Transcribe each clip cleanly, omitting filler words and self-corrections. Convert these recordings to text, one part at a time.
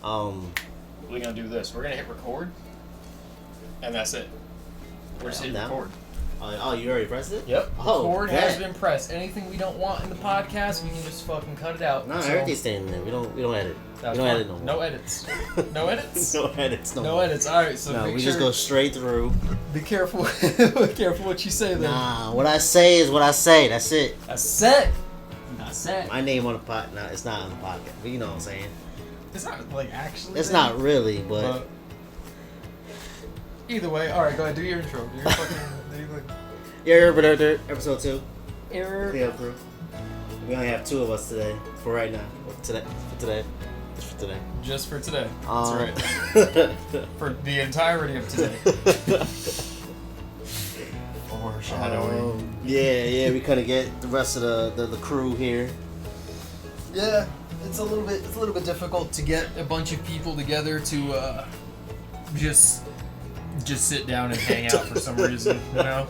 We're gonna do this. We're gonna hit record, and that's it. We're just hitting record. Oh, you already pressed it? Yep. Oh, record has been pressed. Anything we don't want in the podcast, we can just fucking cut it out. No, everything's staying in there. We don't edit. We don't edit no more. No edits. No edits? No edits. No edits. Alright, so we just go straight through. Be careful. Be careful what you say then. Nah, what I say is what I say. That's it. That's it. That's it. My name on the pod. No, it's not on the podcast. But you know what I'm saying. It's not like actually. It's not really, but either way, alright, go ahead, do your intro. Do your fucking episode 2. Error. Cleanup crew. We only have 2 of us today. For right now. For today. Just for today. That's right. For the entirety of today. Foreshadowing. Yeah, we couldn't get the rest of the crew here. Yeah, it's a little bit difficult to get a bunch of people together to just sit down and hang out for some reason, you know?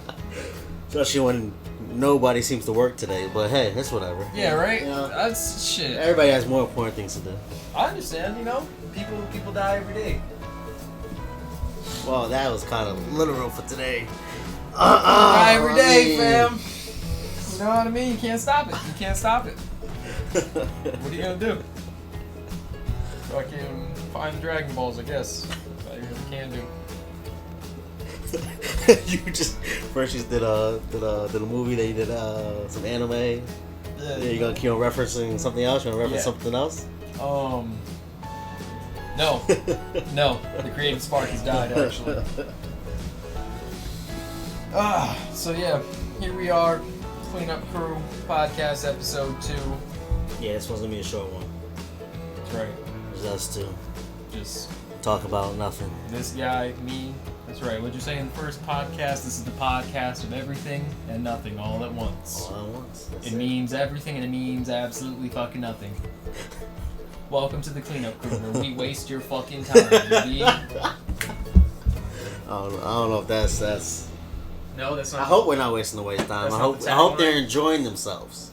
Especially when nobody seems to work today, but hey, it's whatever. Yeah, right? You know, that's shit. Everybody has more important things to do. I understand, you know? People die every day. Well, that was kind of literal for today. Die every day, fam. You know what I mean? You can't stop it. You can't stop it. What are you gonna do? Fucking find Dragon Balls, I guess. That's all you really can do. You just did a movie. They did some anime. Yeah, you gonna keep on referencing something else? You wanna reference something else? No. The creative spark has died, actually. So yeah, here we are, Cleanup Crew podcast episode 2. Yeah, this one's gonna be a short one. That's right. It's us two. Just talk about nothing. This guy, me. That's right. What'd you say in the first podcast? This is the podcast of everything and nothing all at once. All at once. It means everything and it means absolutely fucking nothing. Welcome to the Cleanup Crew, where we waste your fucking time, baby. I don't know if that's. No, that's not. I hope we're not wasting the waste time. I hope they're enjoying themselves.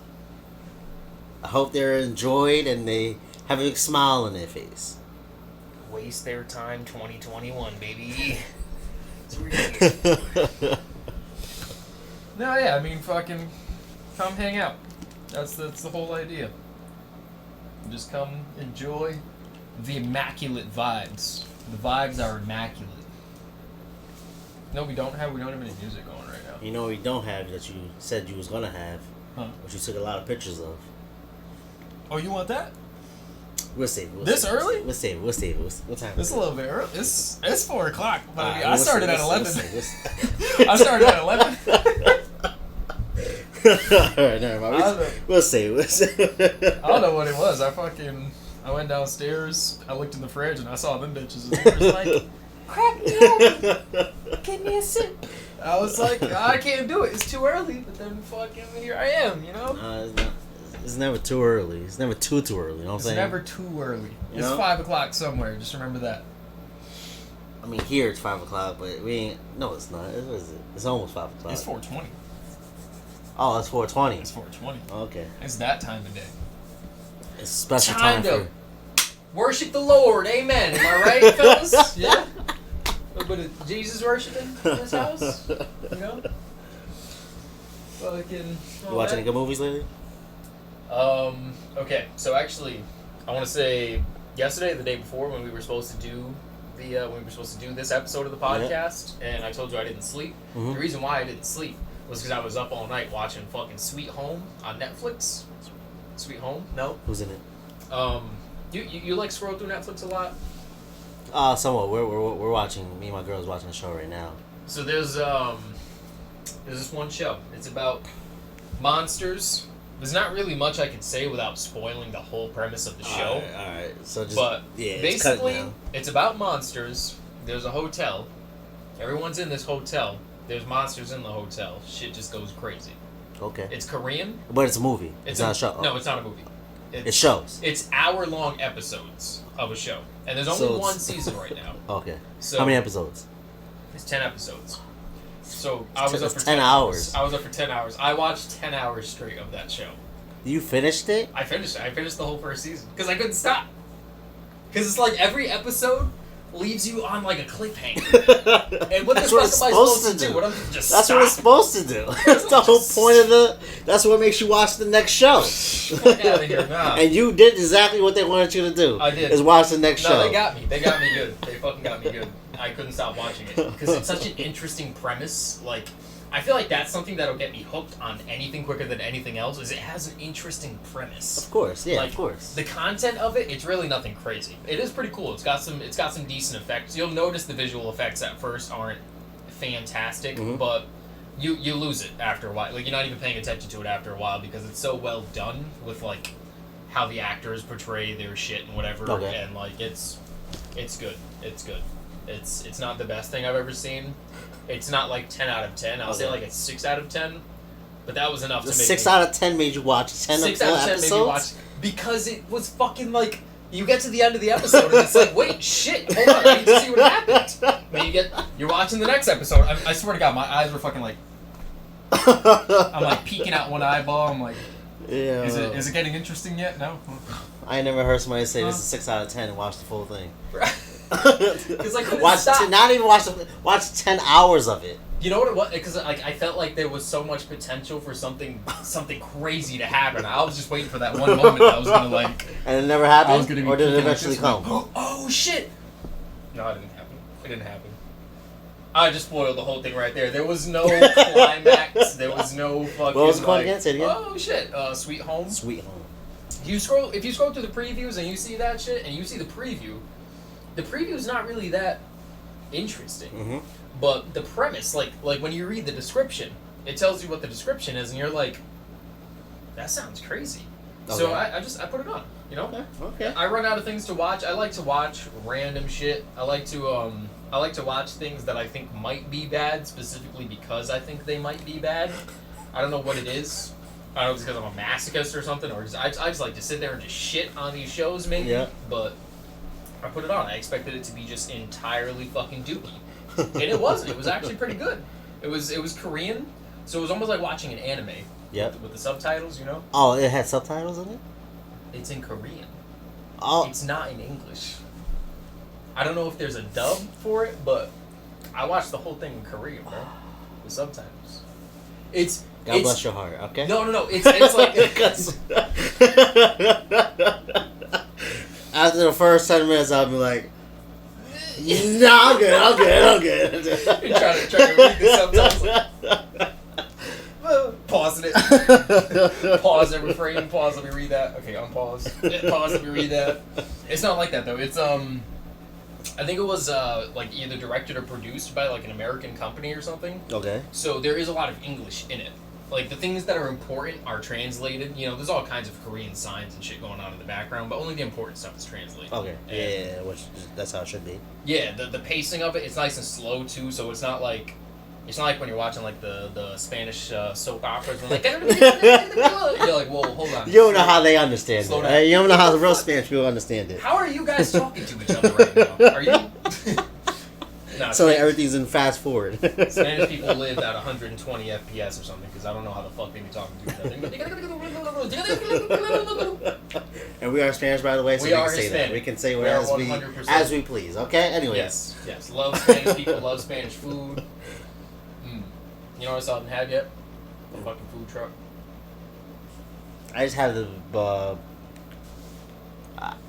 I hope they're enjoyed and they have a big smile on their face. Waste their time 2021, baby. It's ridiculous. No, yeah, I mean, fucking come hang out. That's the whole idea. Just come enjoy the immaculate vibes. The vibes are immaculate. No, we don't have any music going right now. You know what we don't have that you said you was gonna have, which you took a lot of pictures of. Oh, you want that? We'll save it. This early? We'll save it. What time? It's a little bit early. It's 4 o'clock. But I started at 11. I started at 11. Alright, never mind. We'll save it. I don't know what it was. I went downstairs, I looked in the fridge, and I saw them bitches. And they were like, crack me open. Give me a sip. I was like, I can't do it. It's too early. But then fucking here I am, you know? It's never too early. It's never too early. You know what I'm saying? It's never too early. It's 5 o'clock somewhere. Just remember that. I mean, here it's 5 o'clock, but we ain't. No, it's not. What is it? It's almost 5 o'clock. It's 4:20. Oh, it's 4:20. It's 4:20. Okay. It's that time of day. It's a special time to worship the Lord. Amen. Am I right, fellas? Yeah. A little bit of Jesus worshiping in this house. You know. Fucking. You watch any good movies lately? Okay, so actually, I want to say yesterday, the day before, when we were supposed to do this episode of the podcast, and I told you I didn't sleep. Mm-hmm. The reason why I didn't sleep was because I was up all night watching fucking Sweet Home on Netflix. Sweet Home? No? Who's in it? You like scroll through Netflix a lot? Somewhat. We're watching. Me and my girl's watching a show right now. So there's this one show. It's about monsters. There's not really much I can say without spoiling the whole premise of the show. Alright. So just, basically, it's about monsters. There's a hotel. Everyone's in this hotel. There's monsters in the hotel. Shit just goes crazy. Okay. It's Korean. But it's a movie. It's not a show. No, it's not a movie. It shows. It's hour-long episodes of a show. And there's only one season right now. Okay. So how many episodes? It's 10 episodes. So I was up for 10 hours. I was up for 10 hours. I watched 10 hours straight of that show. You finished it? I finished it. I finished the whole first season because I couldn't stop. Because it's like every episode leaves you on like a cliffhanger. And what the fuck am I supposed to do? What, that's what it's supposed to do. That's the whole point of the. That's what makes you watch the next show. Fuck out of here, nah. And you did exactly what they wanted you to do. I did. Is watch the next show. No, they got me. They got me good. They fucking got me good. I couldn't stop watching it because it's such an interesting premise. Like, I feel like that's something that'll get me hooked on anything quicker than anything else. Is it has an interesting premise. Of course, yeah, like, of course. The content of it, it's really nothing crazy. It is pretty cool. It's got some decent effects. You'll notice the visual effects at first aren't fantastic, but you lose it after a while. Like, you're not even paying attention to it after a while because it's so well done with like how the actors portray their shit and whatever. Okay. And like it's good. It's good. It's not the best thing I've ever seen. It's not like 10 out of 10. I'll say like it's 6 out of 10. But that was enough to make 6 out of 10 made you watch 10 6 of out of 10 episodes? made me watch because it was fucking like you get to the end of the episode and it's like, wait, shit, hold on, I need to see what happened. Then you're watching the next episode. I swear to God, my eyes were fucking like I'm like peeking out one eyeball. I'm like, yeah. Is it getting interesting yet? No. I never heard somebody say this is 6 out of 10 and watch the full thing. Because I couldn't watch stop. not even watch 10 hours of it. You know what it was? Because like I felt like there was so much potential for something crazy to happen. I was just waiting for that one moment that I was gonna like. And it never happened. I was gonna be or did it peeking eventually like come? Like, oh shit! No, it didn't happen. It didn't happen. I just spoiled the whole thing right there. There was no climax. There was no fucking. What was it called like, again? Say it again. Oh shit! Sweet Home. Sweet Home. If you scroll through the previews and you see that shit and you see the preview is not really that interesting. But the premise, like when you read the description, it tells you what the description is, and you're like, that sounds crazy. Okay. So I put it on, you know. Okay. I run out of things to watch. I like to watch random shit. I like to watch things that I think might be bad, specifically because I think they might be bad. I don't know what it is. I don't know if it's because I'm a masochist or something, or I just like to sit there and just shit on these shows, maybe. Yeah. But I put it on. I expected it to be just entirely fucking dookie. And it wasn't. It was actually pretty good. It was Korean, so it was almost like watching an anime. Yep. With the subtitles, you know? Oh, it had subtitles in it? It's in Korean. Oh. It's not in English. I don't know if there's a dub for it, but I watched the whole thing in Korean, bro. With subtitles. God bless your heart, okay? No. It's like... After the first 10 minutes, I'll be like, no, I'm good. You're trying to read the subtitles. Pausing it. Pause every frame. Pause, let me read that. Okay, unpause. Pause, let me read that. It's not like that, though. It's, I think it was, like, either directed or produced by, like, an American company or something. Okay. So there is a lot of English in it. Like, the things that are important are translated. You know, there's all kinds of Korean signs and shit going on in the background, but only the important stuff is translated. Okay. Yeah, which that's how it should be. Yeah, the pacing of it, it's nice and slow, too, so it's not like when you're watching, like, the Spanish soap operas, and like, you're like, whoa, hold on. You don't know how they understand Slow it. down. You don't know how the real Spanish people understand it. How are you guys talking to each other right now? Are you... Nah, so like everything's in fast forward. Spanish people live at 120 FPS or something, because I don't know how the fuck they be talking to each other. And we are Spanish, by the way, so we can say Hispanic. that. We can say we as we please, okay? Anyways. Yes. Love Spanish people, love Spanish food. You know what I still haven't had yet? A fucking food truck. I just had the...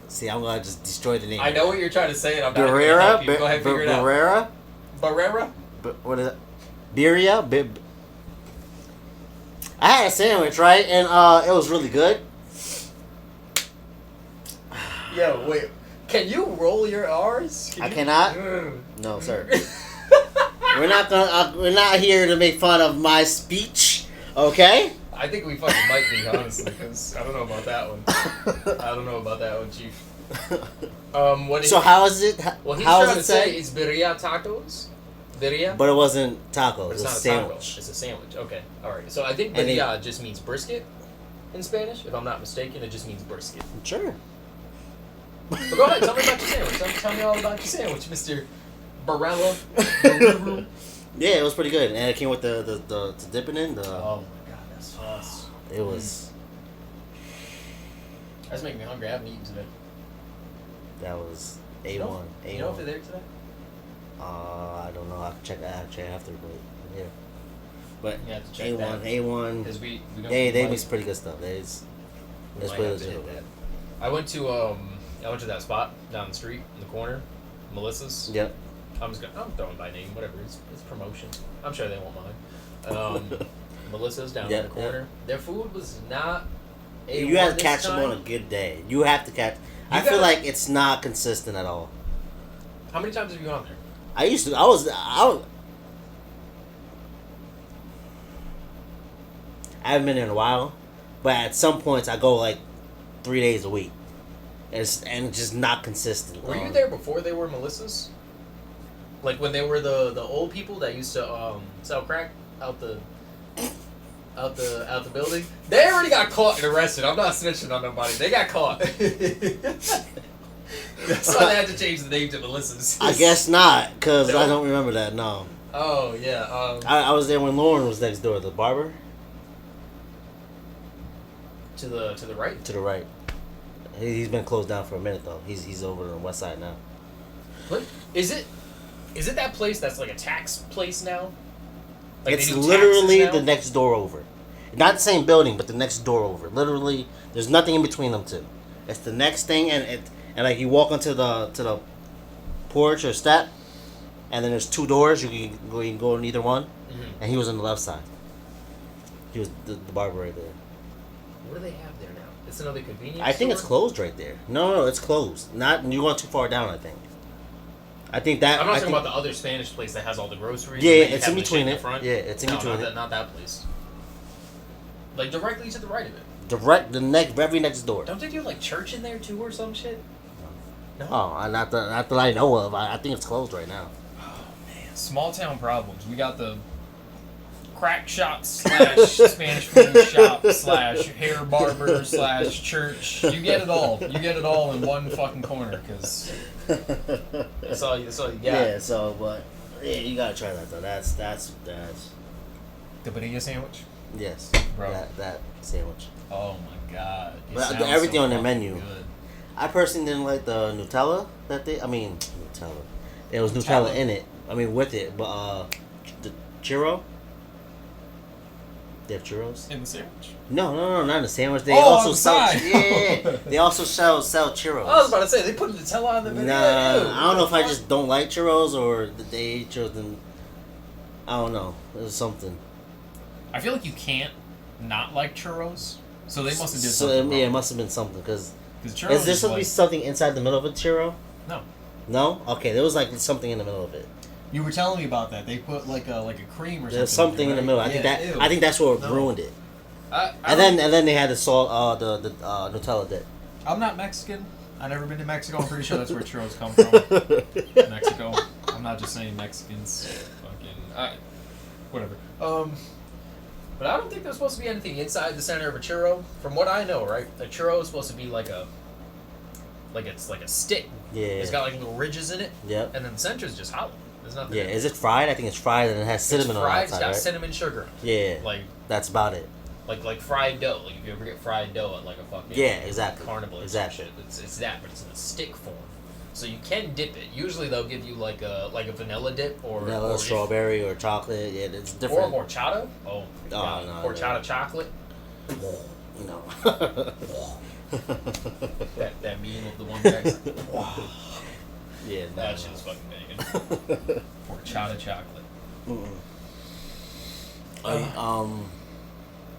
see, I'm going to just destroy the name. I know what you're trying to say, and I'm not Barrera? going to help you. Go ahead, figure it out. Barrera? What is it? Birria? I had a sandwich, right? And it was really good. Yo, wait. Can you roll your R's? I cannot? No, sir. We're not here to make fun of my speech, okay? I think we fucking might be, honestly, because I don't know about that one. Chief. So how is it? What he's how trying is to it say is birria tacos. Birria? But it wasn't tacos. It's It was not a sandwich. taco. It's a sandwich. Okay. Alright. So I think birria just means brisket in Spanish. If I'm not mistaken, it just means brisket. Sure. But go ahead. Tell me about your sandwich. Tell me all about your sandwich, Mr. Barella. Yeah, it was pretty good. And it came with the dipping in. Oh my god, that sauce. It was... That's making me hungry. I haven't eaten today. That was A1. You know if they're A1. there today? I don't know. I have to check that actually after, but yeah. But You have to check A1, that. A1. Because we don't. They make some pretty good stuff. It's We might pretty have to hit legit. that. I went to that spot down the street in the corner, Melissa's. Yep. I'm throwing by name, whatever. It's promotion. I'm sure they won't mind. Melissa's down in the corner. Their food was not. You have to catch them on a good day. You have to catch. I feel like it's not consistent at all. How many times have you gone there? I used to. I was. I haven't been there in a while, but at some points I go like 3 days a week, and it's just not consistent. Were you there before they were Melissa's? Like when they were the old people that used to sell crack out the building? They already got caught and arrested. I'm not snitching on nobody. They got caught. So they had to change the name to Melissa's. I guess not, because I don't remember that. No. Oh yeah. I was there when Lauren was next door. The barber. To the right. To the right. He's been closed down for a minute though. He's over on the west side now. What is it? Is it that place that's like a tax place now? Like It's literally taxes now? the next door over. Not the same building, but the next door over. Literally, there's nothing in between them two. It's the next thing, and like you walk onto the porch or step, and then there's two doors. You can go in either one, and he was on the left side. He was the barber right there. What do they have there now? It's another convenience I think store? it's closed right there. No, it's closed. Not you're going too far down. I think. I think that. I'm not I talking think, about the other Spanish place that has all the groceries. Yeah, and then you it's have in the shit between the it. front. Yeah, it's in between it. Not that place. Like directly to the right of it. Very next door. Don't they do like church in there too or some shit? No. Oh, not that I know of. I think it's closed right now. Oh man, small town problems. We got the crack shop / Spanish food shop / hair barber / church. You get it all. You get it all in one fucking corner because that's all you got. Yeah. So, but yeah, you gotta try that though. That's The bonilla sandwich. yes, Bro. That sandwich. Oh my god. It But sounds everything so on their fucking menu. good. I personally didn't like the Nutella Nutella. There was Nutella in it. I mean, with it, but the churro. They have churros. In the sandwich? No, not in the sandwich. They Oh, also on the sell. side. Yeah, they also sell churros. I was about to say they put Nutella on the bonilla. Ew, Nah, I don't know if I what the just don't like churros or that they ate churros. And I don't know. It was something. I feel like you can't not like churros, so they must have did So something wrong. yeah, it must have been something because. Churros Is there supposed to be like, something inside the middle of a churro? no. No? Okay, there was like something in the middle of it. You were telling me about that. They put like a cream or something. There's something in the middle. I think that's what ruined it. And then they had the salt, the Nutella dip. I'm not Mexican. I've never been to Mexico. I'm pretty sure that's where churros come from. Mexico. I'm not just saying Mexicans. Fucking whatever. But I don't think there's supposed to be anything inside the center of a churro. From what I know, right? A churro is supposed to be like it's like a stick. Yeah. It's got like little ridges in it. Yep. And then the center is just hollow. There's nothing. Yeah. in it. Is it fried? I think it's fried and it has cinnamon on the It's fried. It's outside, got right? cinnamon sugar. Yeah. Like that's about it. like fried dough. Like if you ever get fried dough at like a fucking exactly. carnival or Exactly. some shit. It's that, but it's in a stick form. So you can dip it. Usually they'll give you like a vanilla dip or Vanilla, strawberry, or chocolate. Yeah, it's or different. horchata. Oh, God. no, Horchata chocolate. No. that meme of the one guy. Yeah, That shit is fucking banging. Horchata chocolate.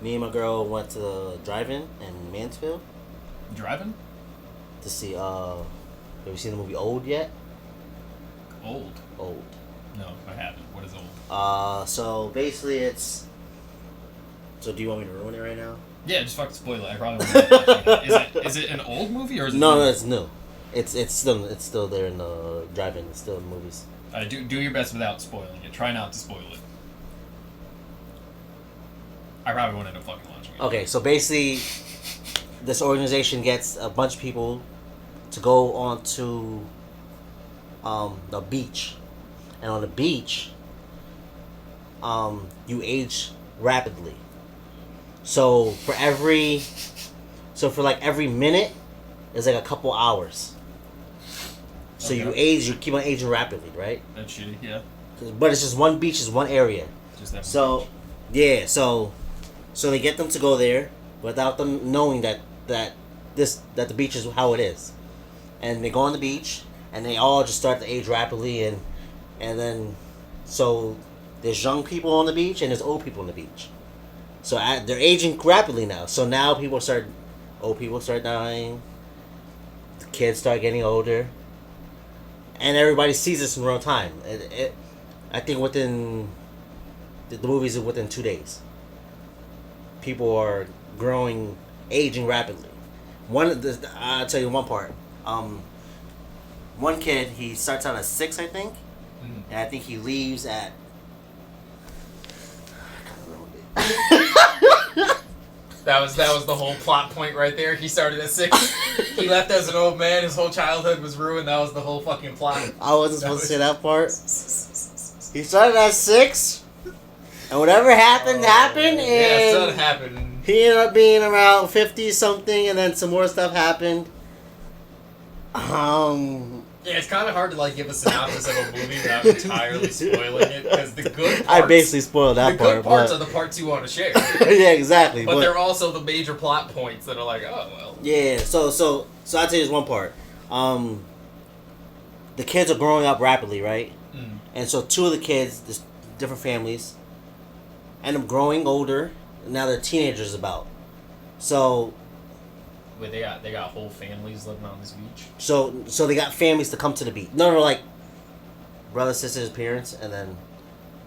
Me and my girl went to the drive-in in Mansfield Driving? to see. Have you seen the movie Old yet? Old. Old. No, I haven't. What is old? So basically it's. So do you want me to ruin it right now? Yeah, just fucking spoil it. I probably won't watch it. Is it an old movie or is it No, new? it's new. It's still there in the drive-in. It's still in movies. Do your best without spoiling it. Try not to spoil it. I probably won't end up fucking watching it. Okay, so basically, this organization gets a bunch of people to go onto the beach, and on the beach, you age rapidly. So for every minute, it's like a couple hours. So you age, you keep on aging rapidly, right? That's shitty. Yeah. But it's just one beach, is one area. Just that. So, yeah, so they get them to go there without them knowing that the beach is how it is, and they go on the beach and they all just start to age rapidly, and then so there's young people on the beach and there's old people on the beach. So they're aging rapidly now. So now old people start dying, the kids start getting older, and everybody sees this in real time. I think within the movies are within 2 days. People are aging rapidly. I'll tell you one part. One kid, he starts out at 6, I think, and I think he leaves at. That was the whole plot point right there. He started at 6. He left as an old man. His whole childhood was ruined. That was the whole fucking plot. I wasn't supposed to say that part. He started at 6, and whatever happened. And yeah, something happened. He ended up being around 50 something, and then some more stuff happened. Yeah, it's kind of hard to like give a synopsis of a movie without entirely spoiling it, because the good parts, I basically spoiled that part. The good parts are the parts you want to share. Yeah, exactly. But they're also the major plot points that are like, oh well. Yeah, so I'll tell you this one part. The kids are growing up rapidly, right? Mm. And so 2 of the kids, there's different families, end up growing older. And now they're teenagers about. So. Wait, they got whole families living on this beach. So they got families to come to the beach. No, like brother, sisters, parents, and then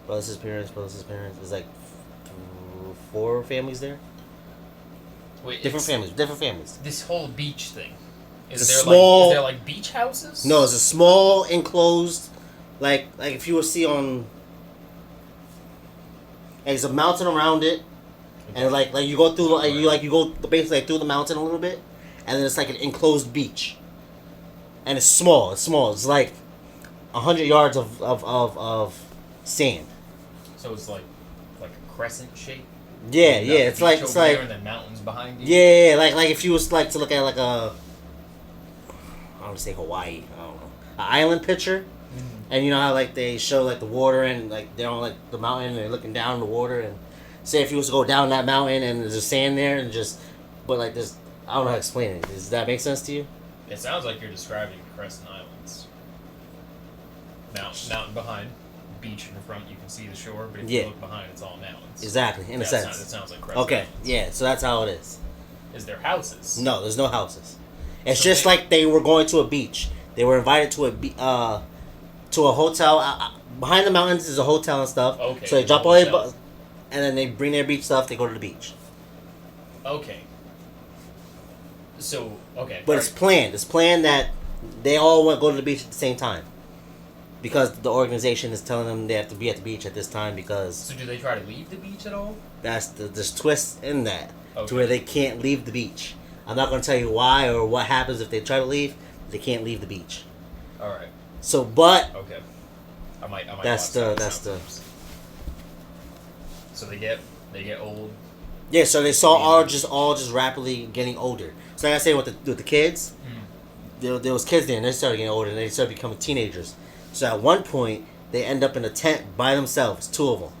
brother, sisters, parents. There's like 4 families there. Wait, different families. This whole beach thing. Is there like beach houses? No, it's a small enclosed, like if you would see on. There's a mountain around it. And like you go through you go basically through the mountain a little bit, and then it's like an enclosed beach. And it's small. It's like 100 yards of sand. So it's like a crescent shape. Yeah. It's like and then mountains behind you. Yeah. Like if you was like to look at like a, I don't want to say Hawaii. I don't know, an island picture. Mm-hmm. And you know how like they show like the water and like they're on like the mountain and they're looking down the water and. Say if you was to go down that mountain and there's a sand there and but like this, I don't know how to explain it. Does that make sense to you? It sounds like you're describing Crescent Islands. Mountain behind, beach in front, you can see the shore, but if you look behind, it's all mountains. Exactly, in a sense. It sounds like Crescent Okay, Islands. yeah, so that's how it is. Is there houses? No, there's no houses. It's just like they were going to a beach. They were invited to a hotel. Behind the mountains is a hotel and stuff. Okay. So they drop all their. And then they bring their beach stuff. They go to the beach. Okay. So But it's planned. It's planned that they all want to go to the beach at the same time, because the organization is telling them they have to be at the beach at this time. Because. So do they try to leave the beach at all? There's twists in that to where they can't leave the beach. I'm not going to tell you why or what happens if they try to leave. They can't leave the beach. All right. So, but. Okay. I might. That's the. So they get old. Yeah, so they saw all just rapidly getting older. So like I say with the kids, there was kids there and they started getting older and they started becoming teenagers. So at one point they end up in a tent by themselves, 2 of them.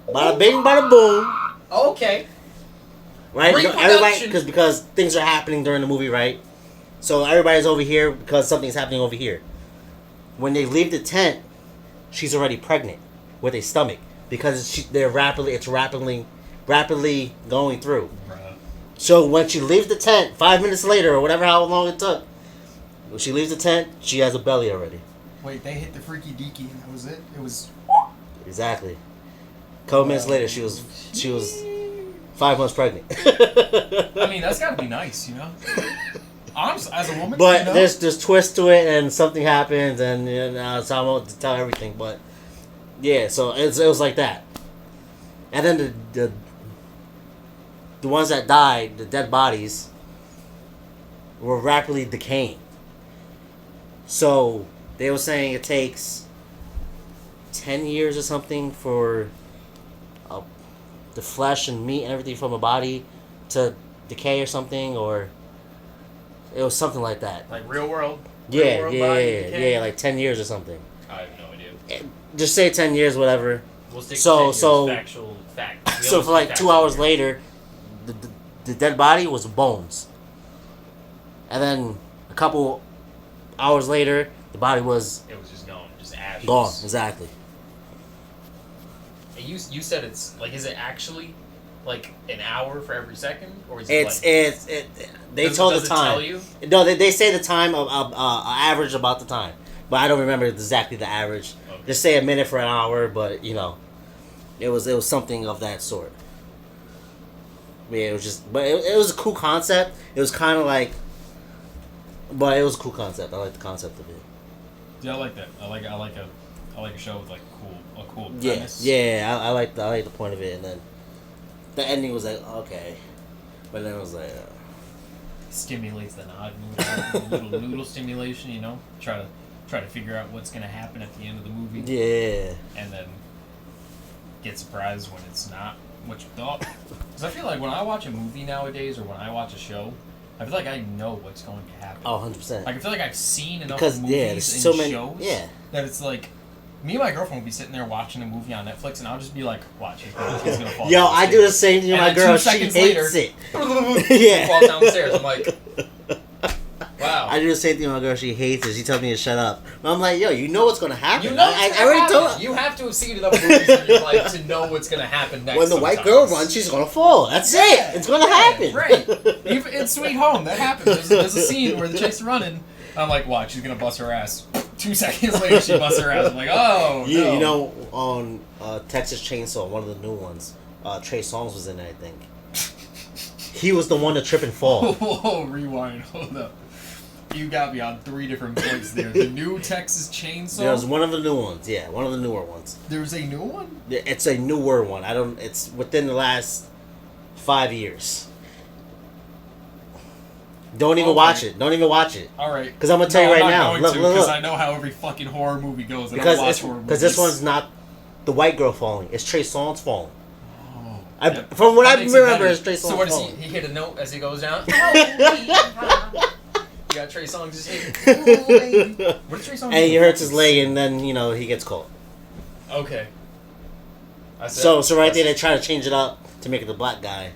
Bada bing, bada boom. Okay. Right, everybody because things are happening during the movie, right? So everybody's over here because something's happening over here. When they leave the tent. She's already pregnant with a stomach because it's rapidly going through. Bruh. So when she leaves the tent, 5 minutes later or whatever, how long it took, when she leaves the tent, she has a belly already. Wait, they hit the freaky deaky and that was it? It was. Exactly. A couple minutes later, she was 5 months pregnant. I mean, that's gotta be nice, you know. Honestly, as a woman, but you know? there's twist to it, and something happens, and so I won't tell everything. But yeah, so it was like that. And then the ones that died, the dead bodies, were rapidly decaying. So they were saying it takes 10 years or something for the flesh and meat and everything from a body to decay or something, or It was something like that. Like real world. Yeah, real world body decay? like 10 years or something. I have no idea. Just say 10 years, whatever. We'll stick So- to 10 years, so- factual fact. We So always for like do 2 factual hours here. later, the dead body was bones. And then a couple hours later, the body was It was just gone, just ashes. gone. Exactly. And you said it's like, is it actually like an hour for every second, or is it It's like, they does- told does the it time. tell you? No, they say the time of average about the time, but I don't remember exactly the average. Okay. Just say a minute for an hour, but you know, it was something of that sort. Yeah, it was just, but it was a cool concept. It was kind of like, but it was a cool concept. I like the concept of it. Yeah, I like that. I like a show with like a cool Yeah, premise. yeah, I like the point of it, and then the ending was like okay, but then it was like. Stimulates the nod noodle, little noodle stimulation. You know, try to figure out what's gonna happen at the end of the movie. Yeah. And then get surprised when it's not what you thought. Because I feel like when I watch a movie nowadays, or when I watch a show, I feel like I know what's going to happen. Oh, 100%. Like I feel like I've seen enough Because, movies yeah, there's and so many. shows Yeah. that it's like, me and my girlfriend will be sitting there watching a movie on Netflix, and I'll just be like, watch, he's gonna fall Yo, down the I do the same thing with And my then girl. 2 She seconds hates later, it. He Yeah. falls down the stairs. I'm like, wow. I do the same thing with my girl. She hates it. She tells me to shut up. But I'm like, yo, you know what's going to happen. You know I what's already gonna told happen. her. You have to have seen enough movies in your life to know what's gonna happen next. When the white girl sometimes. runs, she's going to fall. That's Yeah, it. It's going to yeah, happen. Right. Even in Sweet Home, that happens. There's a scene where the chick's running. I'm like, watch, she's gonna bust her ass. 2 seconds later, she busts her ass. I'm like, oh, no. You know, on Texas Chainsaw, one of the new ones, Trey Songz was in it, I think. He was the one to trip and fall. Whoa, rewind. Hold up. You got me on 3 different points there. The new Texas Chainsaw. There's one of the new ones. Yeah, one of the newer ones. There's a new one? It's a newer one. It's within the last 5 years. Don't even Okay. watch it. Don't even watch it. Alright. Because I'm gonna tell you right now. Look, look, Because look. I know how every fucking horror movie goes. And I Because don't watch horror movies. this one's not the white girl falling. It's Trey Songz falling. Oh. From what That I makes it remember, better. it's Trey Songz So what does falling. he hit a note as he goes down? You got Trey Songz just hitting. What did Trey Songz And do? he hurts his leg, and then he gets caught. Okay. So right there, they try to change it up to make it the black guy.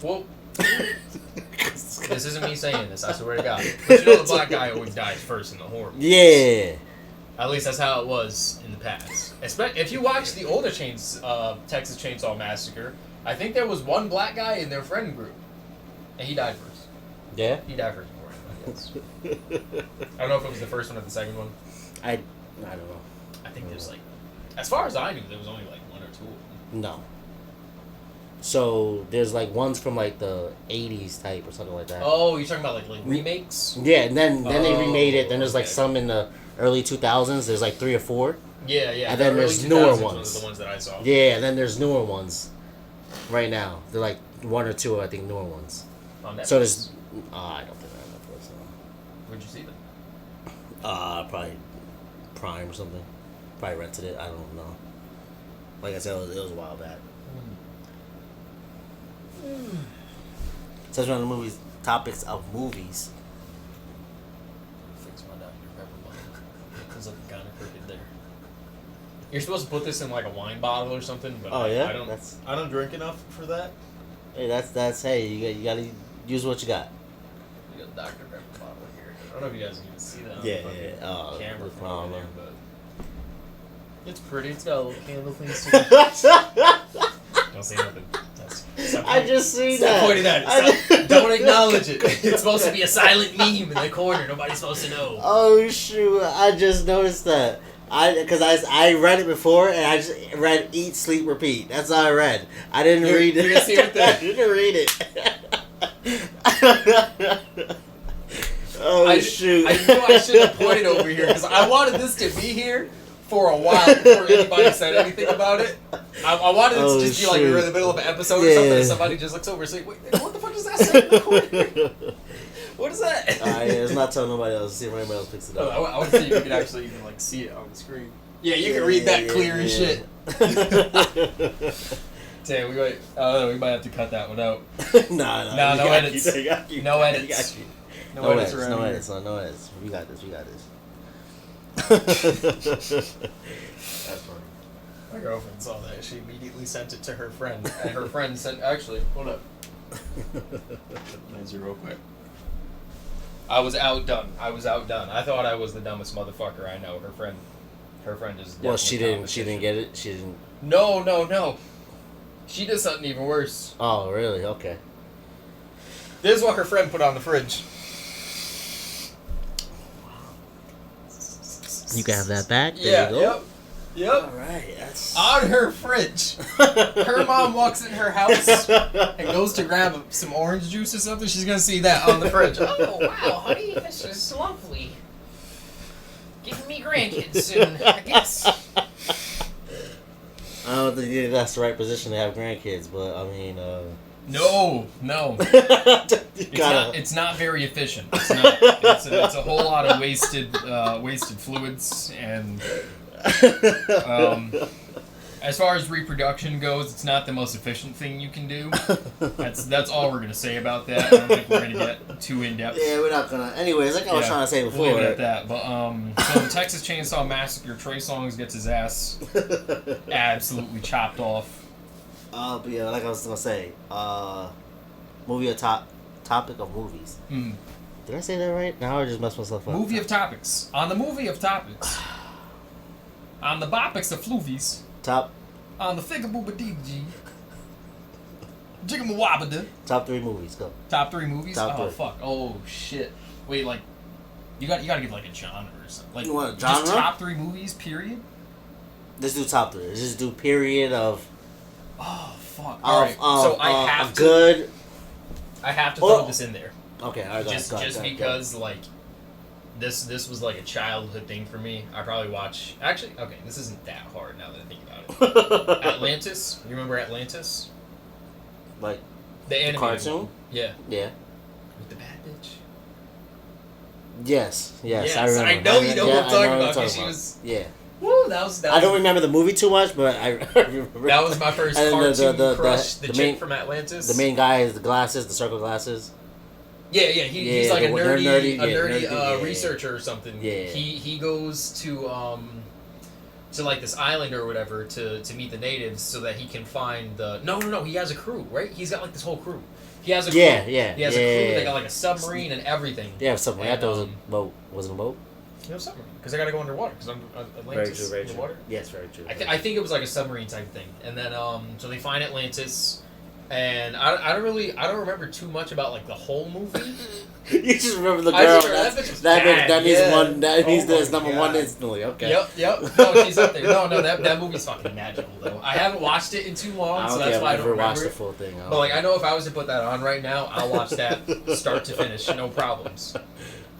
Well, this isn't me saying this, I swear to God. But you know the black guy always dies first in the horror movies. Yeah. At least that's how it was in the past. If you watch the older Texas Chainsaw Massacre, I think there was one black guy in their friend group. And he died first. Yeah. He died first before him, I guess. I don't know if it was the first one or the second one. I don't know. I think there's like, as far as I knew, there was only like 1 or 2 of them. No. So there's like ones from like the 80s type or something like that. Oh, you're talking about like remakes? Yeah, and then they remade it. Then there's like okay. some in the early 2000s. There's like 3 or 4. Yeah, yeah. And the then early there's newer 2000s ones. Are the ones that I saw. Yeah, and then there's newer ones. Right now, they're like 1 or 2, I think, newer ones. On Netflix. So there's, I don't think I have Netflix. Where'd you see them? Probably Prime or something. Probably rented it. I don't know. Like I said, it was a while back. Touching on the movies, topics of movies. Fix my Dr. Pepper bottle. It's looking kind of crooked there. You're supposed to put this in like a wine bottle or something, but Oh, yeah? I don't drink enough for that. Hey, that's hey, you gotta use what you got. We got a Dr. Pepper bottle here. I don't know if you guys can even see that on Yeah, the fucking yeah. Oh, camera that's from wrong, over there, man. but it's pretty. It's got a little candle thing still. Don't say nothing. I just seen Stop that. pointing at it. Don't acknowledge it. It's supposed to be a silent meme in the corner. Nobody's supposed to know. Oh shoot! I just noticed that. Because I read it before and I just read eat, sleep, repeat. That's all I read. I didn't read it. You didn't see it there? I didn't read it. Oh shoot! I knew I should have pointed over here because I wanted this to be here for a while before anybody said anything about it. I wanted it to just be like we were in the middle of an episode or something and somebody just looks over and says, wait, what the fuck does that say in the corner? What is that? Yeah, it's not telling nobody else. See if anybody else picks it up. I want to see if you can actually even like see it on the screen. Yeah, you can read that clear as shit. Damn, we might have to cut that one out. No No you got edits. you, I got you. No I edits. got you. No edits edits. around No here. edits. No edits. We got this. We got this. That's funny. My girlfriend saw that. She immediately sent it to her friend. And her friend sent... Actually, hold up. Answer real quick. I was outdone. I thought I was the dumbest motherfucker I know. Her friend is... Well, she definitely didn't get it. She didn't. No. She did something even worse. Oh, really? Okay. This is what her friend put on the fridge. You can have that back. There Yeah, you go. Yep. All right. That's On her fridge. Her mom walks in her house and goes to grab some orange juice or something. She's gonna see that on the fridge. Oh wow, honey, this is lovely. Giving me grandkids soon, I guess. I don't think that's the right position to have grandkids, but I mean, No. It's not very efficient. It's not. It's a whole lot of wasted fluids and. As far as reproduction goes, it's not the most efficient thing you can do. That's all we're gonna say about that. I don't think we're gonna get too in depth. Yeah, we're not gonna. Anyways, like I was trying to say before. We'll leave it at that. But so the Texas Chainsaw Massacre, Trey Songz gets his ass absolutely chopped off. But yeah, like I was gonna say, movie or topic of movies. Mm. Did I say that right? Now I just messed myself up. Movie of topics. On the movie of topics. On the bopics of floovies. Top On the figabooba-dee-gee. Jiggamawabada. top 3 movies. Go. Top 3 movies? Top Oh, 3. fuck. Oh, shit. Wait, like, you gotta give, like, a genre or something. Like, You want a just genre? top 3 movies, period? Let's do top 3. Let's just do period of. Oh, fuck. Of, Alright, so I of have to... good. I have to Oh. throw this in there. Okay, all right, go ahead, go ahead, Just go ahead. because, like, this was, like, a childhood thing for me. I probably watch... Actually, okay, this isn't that hard now that I think about it. Atlantis. You remember Atlantis? Like The animated cartoon? one. Yeah. Yeah. With the bad bitch. Yes. Yes, I remember. I know you know what I'm I talking know about, what you're 'cause she was- Yeah. Woo, that was I don't remember the movie too much, but I remember. That was my first And cartoon crush. The the chick main- from Atlantis. The main guy is the glasses, the circle glasses. Yeah, he's Yeah, like a the nerdy, nerdy, yeah. researcher or something. Yeah. He goes to like this island or whatever to meet the natives so that he can find the no he has a crew, right? He's got like this whole crew. He has a crew. Yeah. He has a crew. Yeah. They got like a submarine and everything. Yeah, something. I And, thought it was a boat. Was it a boat? No submarine because they got to go underwater because Atlantis Very in the true. water. Yes, very true. I think it was like a submarine type thing, and then so they find Atlantis, and I don't remember too much about like the whole movie. You just remember the I girl. just remember that bitch was That bad, means yeah. one. That means Oh there's my number God. one instantly. Okay. Yep. No, she's up there. No, that movie's fucking magical though. I haven't watched it in too long, I so don't that's think why I I've don't ever remember watched the it. full thing. But like I know if I was to put that on right now, I'll watch that start to finish, no problems.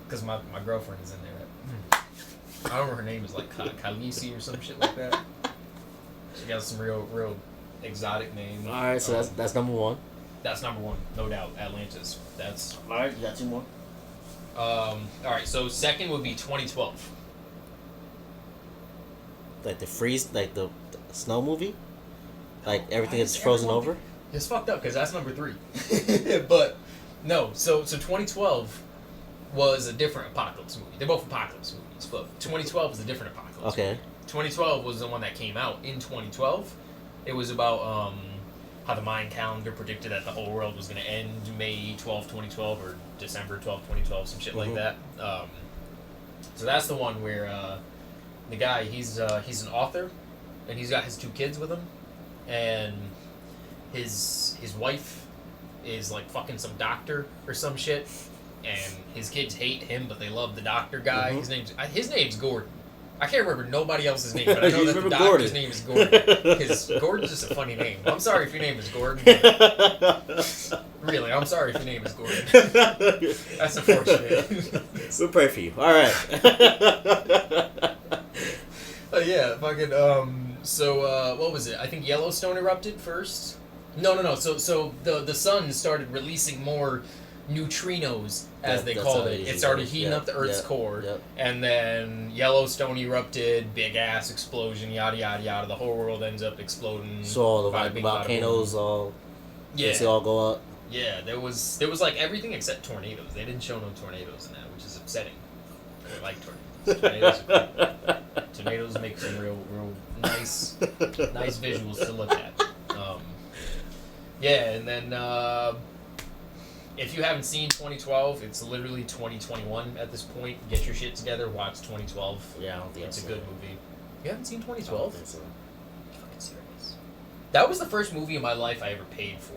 Because my girlfriend is in there. I don't remember her name is like Khaleesi or some shit like that. She got some real exotic name. All right, so that's number one. That's number one, no doubt. Atlantis. That's All right, you got 2 more. all right. So second would be 2012. Like the freeze, like the snow movie. Like everything Why is is frozen everyone over. It's fucked up because that's number 3. But no, so 2012 was a different apocalypse movie. They're both apocalypse movies, but 2012 was a different apocalypse. Okay. 2012 was the one that came out in 2012. It was about how the Mayan calendar predicted that the whole world was going to end May 12, 2012, or December 12, 2012, some shit like that. So that's the one where the guy, he's an author, and he's got his 2 kids with him, and his wife is like fucking some doctor or some shit, and his kids hate him, but they love the doctor guy. His name's Gordon. I can't remember nobody else's name, but I know You that the remember doctor's Gordon. name is Gordon. Because Gordon's just a funny name. I'm sorry if your name is Gordon. Really, I'm sorry if your name is Gordon. That's unfortunate. We'll pray for you. All right. Yeah, fucking, so, what was it? I think Yellowstone erupted first? No. So the sun started releasing more neutrinos, as they That's called how it. it It started usually heating goes. up the Earth's Yep, core, yep. and then Yellowstone erupted, big ass explosion, yada yada yada. The whole world ends up exploding. So all the Bada bing, bada volcanoes, all boom. they all go up. Yeah, there was like everything except tornadoes. They didn't show no tornadoes in that, which is upsetting. I like tornadoes. Tornadoes are cool. Tornadoes make some real nice visuals to look at. Yeah, and then if you haven't seen 2012, it's literally 2021 at this point. Get your shit together. Watch 2012. Yeah, I don't think It's a so. good movie. You haven't seen I don't 2012? think so. Fucking serious. That was the first movie in my life I ever paid for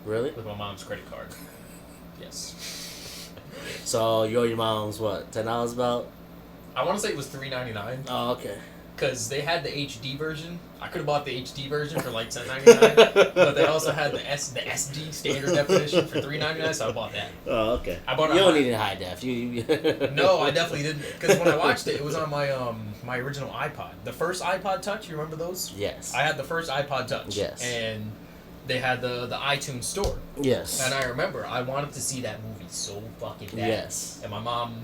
Really? with my mom's credit card. Yes. So you owe your mom's what? $10 about? I want to say it was $3.99 Oh, okay. because they had the HD version. I could have bought the HD version for like $10.99, but they also had the SD standard definition for $3.99, so I bought that. Oh, okay. I bought You it don't on need it high def. You. No, I definitely didn't. Because when I watched it, it was on my my original iPod. The first iPod Touch, you remember those? Yes. I had the first iPod Touch. Yes. And they had the iTunes store. Yes. And I remember I wanted to see that movie so fucking bad. Yes. And my mom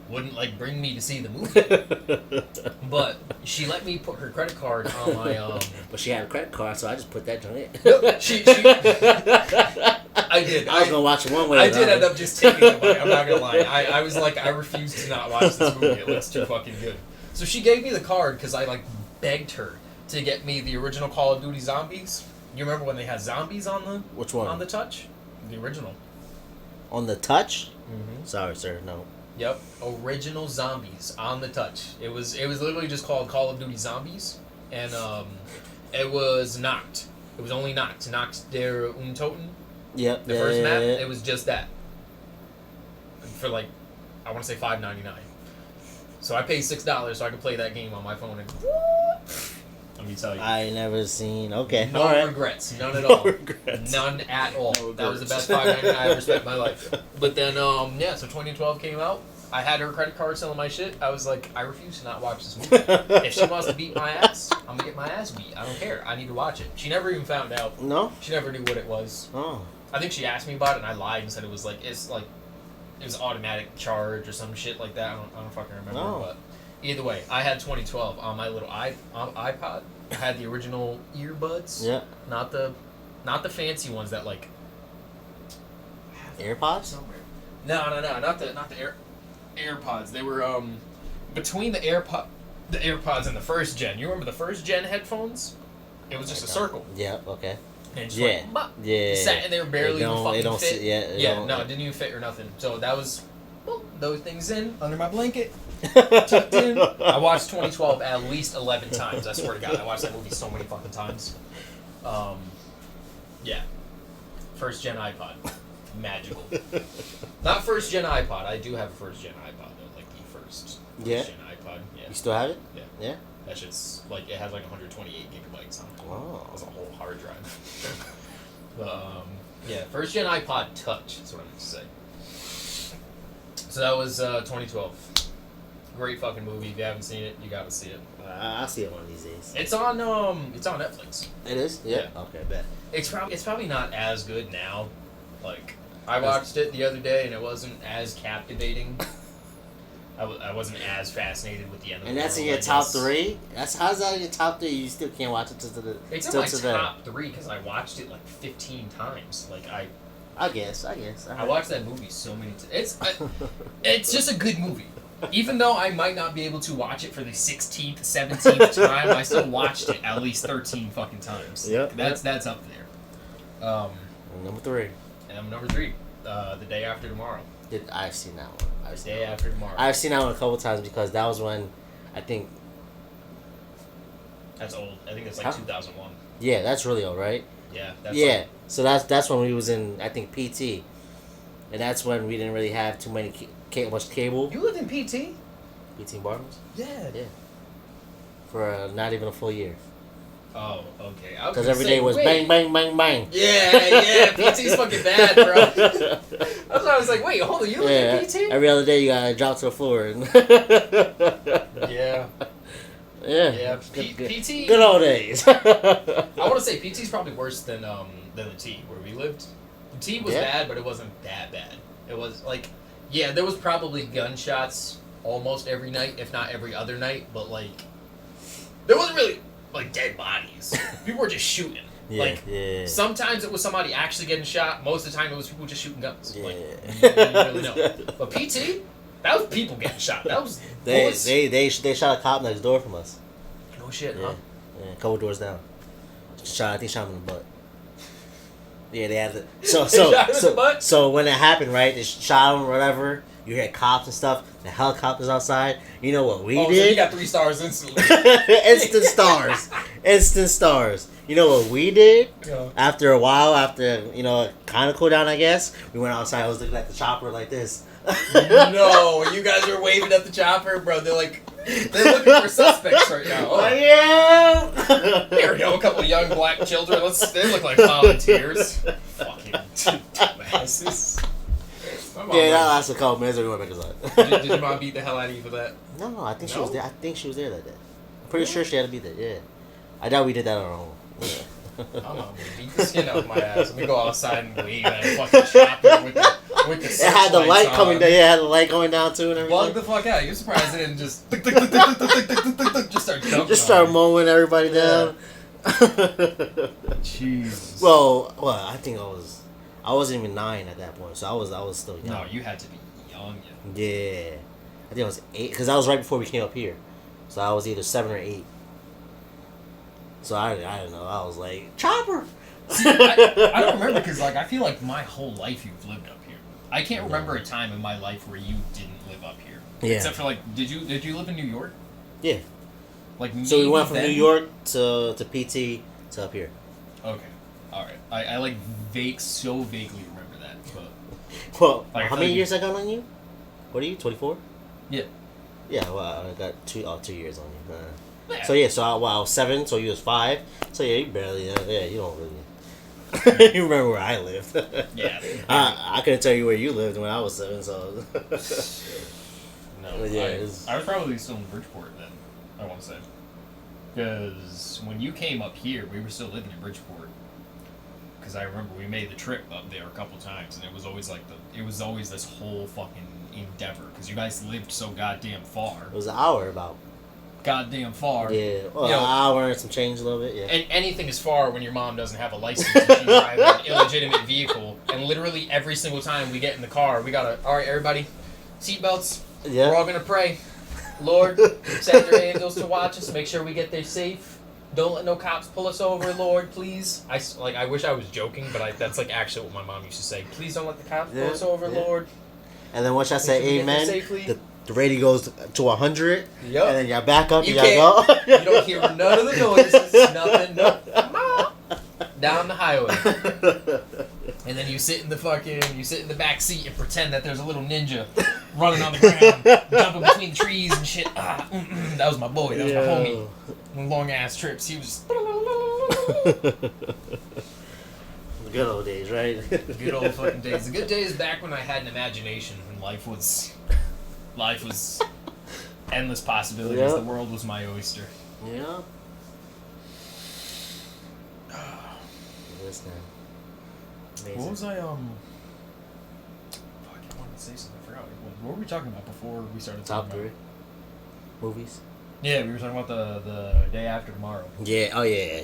wouldn't like bring me to see the movie. But she let me put her credit card on my But she had a credit card, so I just put that on it. No, she I did. I was gonna watch it one way. I did end up just taking the money. I'm not gonna lie. I was like, I refuse to not watch this movie. It looks too fucking good. So she gave me the card because I like begged her to get me the original Call of Duty Zombies. You remember when they had zombies on the Which one? on the Touch? The original. On the Touch? Mm-hmm. Sorry, sir. No. Yep, original zombies on the Touch. It was literally just called Call of Duty Zombies, and it was Nacht. It was only Nacht. Nacht der Untoten. Yep. The first map, it was just that. For like, I want to say $5.99. So I paid $6 so I could play that game on my phone. And let me tell you, I never seen. Okay. no all right. regrets, none at No all, regrets. none at all. No That was the regrets. best $5.99 I ever spent in my life. But then, yeah, so 2012 came out. I had her credit card selling my shit. I was like, I refuse to not watch this movie. If she wants to beat my ass, I'm gonna get my ass beat. I don't care. I need to watch it. She never even found out. No. She never knew what it was. Oh. I think she asked me about it, and I lied and said it was like it was automatic charge or some shit like that. I don't fucking remember. No. But either way, I had 2012 on my little iPod. I had the original earbuds. Yeah. Not the fancy ones that like. AirPods. Somewhere. No, not the AirPods. They were between the AirPods and the first gen. You remember the first gen headphones? It was just a circle. Yeah. Okay. And just Yeah. like, bop. Yeah. It sat in there barely even fucking It don't fit. sit. Yeah. Yeah, no, it didn't even fit or nothing. So that was those things in under my blanket, tucked in. I watched 2012 at least 11 times. I swear to God, I watched that movie so many fucking times. Yeah, first gen iPod, magical. Not first gen iPod. I do have a first gen iPod though, like the first Yeah. gen iPod. Yeah, You still have it? Yeah. Yeah. that shit's like it has like 128 gigabytes on it. Wow. That's a whole hard drive. But, yeah, first gen iPod Touch is what I meant to say. So that was 2012. Great fucking movie. If you haven't seen it, you gotta see it. I'll see it one of these days. It's on Netflix. It is? Yeah. Yeah. Okay, bet. It's probably not as good now. Like I watched it the other day and it wasn't as captivating. I wasn't as fascinated with the end of And the that's in world, your I top guess. 3? How's that in your top 3? You still can't watch it to the It's in till my today. top 3 because I watched it like 15 times. Like I guess. I watched that movie so many times. It's just a good movie. Even though I might not be able to watch it for the 16th, 17th time, I still watched it at least 13 fucking times. Yep. That's up there. Number 3. And number 3, The Day After Tomorrow. I've seen that one. The Day After Tomorrow. I've seen that one a couple times because that was when I think. That's old. I think it's like Huh? 2001. Yeah, that's really old, right? Yeah. That's Yeah. like- So that's when we was in I think PT, and that's when we didn't really have too much cable. You lived in PT? PT Bartles. Yeah. Yeah. For not even a full year. Oh, okay. Because every day was bang, bang, bang, bang. Yeah, PT's fucking bad, bro. That's why I was like, wait, hold on, you live Yeah. in PT? Every other day you gotta drop to the floor. Yeah. Yeah. Yeah. Good PT. Good old days. I want to say PT's probably worse than the T where we lived. The T was Yeah. bad, but it wasn't that bad. It was like, yeah, there was probably gunshots almost every night, if not every other night, but like, there wasn't really like dead bodies. People were just shooting. Yeah, Like, yeah. sometimes it was somebody actually getting shot. Most of the time, it was people just shooting guns. Yeah. Like, you really know. But PT, that was people getting shot. That was bullets. They shot a cop next door from us. No shit, Yeah, huh? yeah, a couple doors down. I think shot him in the butt. Yeah, they had to. So shot him in the butt? so when it happened, right? They shot him or whatever. You hear cops and stuff. The helicopter's outside. You know what we So did? you got 3 stars instantly. Instant stars. Instant stars. You know what we did? Yeah. After a while, after, kind of cool down, I guess, we went outside. I was looking at the chopper like this. No, you guys are waving at the chopper, bro. They're looking for suspects right now. Oh, yeah. here we go, a couple of young black children. They look like volunteers. Fucking dumbasses. My mom Yeah, that lasted a couple minutes. We went back inside. did your mom beat the hell out of you for that? No, I think she No? was there. I think she was there that day. I'm pretty sure she had to be there. Yeah, I doubt we did that on our own. Yeah. My mom would beat the skin out of my ass. Let me go outside and wave at a fucking chopper with the It had the light coming down. Yeah, it had the light going down too and everything. Bug the fuck out. You're surprised it didn't just just start dumping. Just start on you. mowing everybody down. Jesus. Well, I think I wasn't even 9 at that point, so I was still young. No, you had to be young. Yeah, I think I was 8 because that was right before we came up here, so I was either 7 or 8. So I don't know. I was like chopper. See, I don't remember because I feel like my whole life you've lived up here. I can't remember a time in my life where you didn't live up here. Yeah. Except for did you live in New York? Yeah. Like So we went from then? New York to PT to up here. Okay, all right. I so vaguely remember that, but Well, Like, how I many thought years I got on you? What are you? 24? yeah. Yeah. Well, I got 2 years on you. Yeah. So yeah, so I was 7, so you was 5. So yeah, you barely. Yeah, you don't really. You remember where I lived? Yeah. I couldn't tell you where you lived when I was 7. So. No, Yeah, I was probably still in Bridgeport then, I want to say. Because when you came up here, we were still living in Bridgeport. Because I remember we made the trip up there a couple times, and it was always this whole fucking endeavor. Because you guys lived so goddamn far. It was an hour about. Goddamn far. Yeah, well, You know, an hour and some change a little bit. Yeah. And anything is far when your mom doesn't have a license and she's driving an illegitimate vehicle. And literally every single time we get in the car, we gotta, all right, everybody, seatbelts. Yeah. We're all gonna pray. Lord, send your angels to watch us. Make sure we get there safe. Don't let no cops pull us over, Lord, please. I wish I was joking, but that's actually what my mom used to say. Please don't let the cops pull us over, Lord. And then once I Make say sure we get there amen, safely. the radio goes to 100. Yep. And then y'all back up. You and y'all go. You don't hear none of the noises, nothing, no. Down the highway. And then you sit in the back seat and pretend that there's a little ninja running on the ground, jumping between the trees and shit. That was my boy. That was my homie. On long ass trips, he was. Good old days, right? Good old fucking days. The good days back when I had an imagination and life was endless possibilities. Yeah. The world was my oyster. Yeah. This now. Amazing. What was I Fuck, I wanted to say something. I forgot what were we talking about before we started Top talking 3 movies. Yeah, we were talking about the Day After Tomorrow. Yeah. Oh yeah.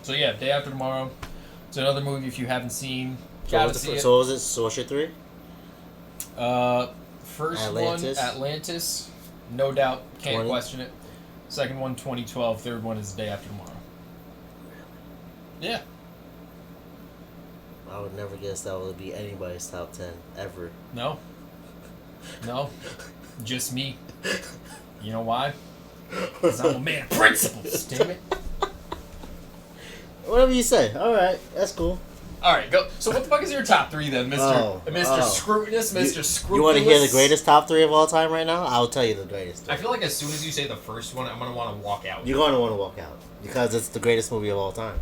So yeah, Day After Tomorrow. It's another movie if you haven't seen. Gotta see it. So was it? So what's your 3? First Atlantis. one, Atlantis. No doubt, can't 20. question it. Second one, 2012. Third one is Day After Tomorrow. Yeah. I would never guess that would be anybody's top 10 ever. No. Just me. You know why? Because I'm a man of principles, damn it. Whatever you say. All right, that's cool. All right, go. So what the fuck is your top 3 then, Mr. Scrutinous, Mr. Scrupulous? You want to hear the greatest top 3 of all time right now? I'll tell you the greatest 3. I feel like as soon as you say the first one, I'm gonna want to walk out. You're going to want to walk out because it's the greatest movie of all time.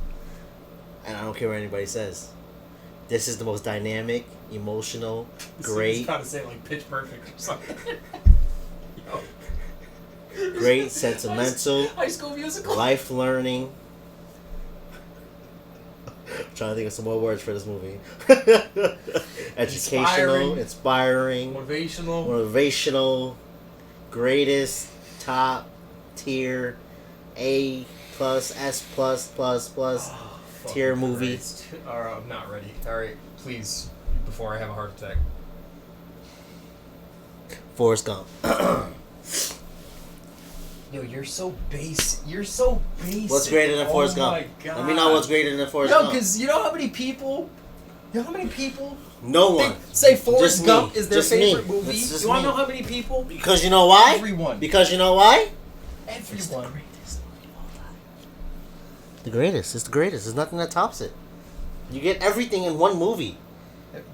And I don't care what anybody says. This is the most dynamic, emotional, great, Trying to say like Pitch Perfect or something. great, sentimental, High School Musical. life learning. Trying to think of some more words for this movie. Educational, inspiring, motivational, greatest, top tier, A plus, S plus. tier movie. Alright, I'm not ready. Alright, please, before I have a heart attack. Forrest Gump. Yo, you're so basic. You're so basic. What's greater than Forrest Gump? Oh my god. Let me know what's greater than Forrest Yo, Gump. because you know how many people. No one. Say Forrest Just Gump me. is their Just me. favorite movie. It's just You want to me. know how many people? Because you know why? Everyone. Because you know why? Everyone. The greatest. It's the greatest. There's nothing that tops it. You get everything in one movie.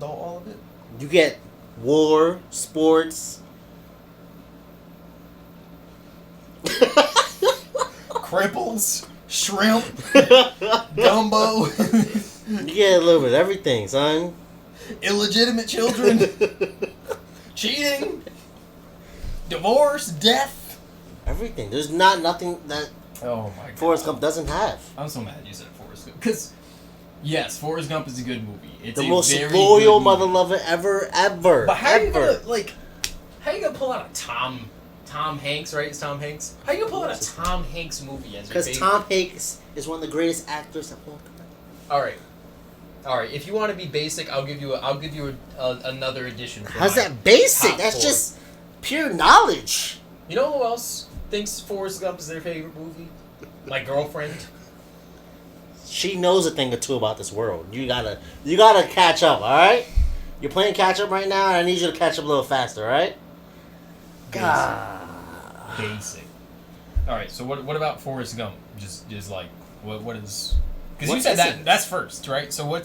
All of it. You get war, sports. Cripples, shrimp, gumbo, You get a little bit of everything, son. illegitimate children, cheating, divorce, death. Everything. There's nothing that Oh my god. Forrest Gump doesn't have. I'm so mad you said Forrest Gump. Because, yes, Forrest Gump is a good movie. It's The a most very loyal good mother movie. lover ever. But how you ever. gonna, like, how you gonna pull out a Tom Hanks, right? It's Tom Hanks? How you gonna pull out a Tom Hanks movie as your Because favorite? Tom Hanks is one of the greatest actors of all time. All right. If you want to be basic, I'll give you another edition. For How's my that basic? top That's four. just pure knowledge. You know who else thinks Forrest Gump is their favorite movie? My girlfriend. She knows a thing or two about this world. You gotta catch up, alright? You're playing catch up right now, and I need you to catch up a little faster, alright? God. Basic. All right. So what about Forrest Gump? Just like what is? Because you What said is that it? that's first, right? So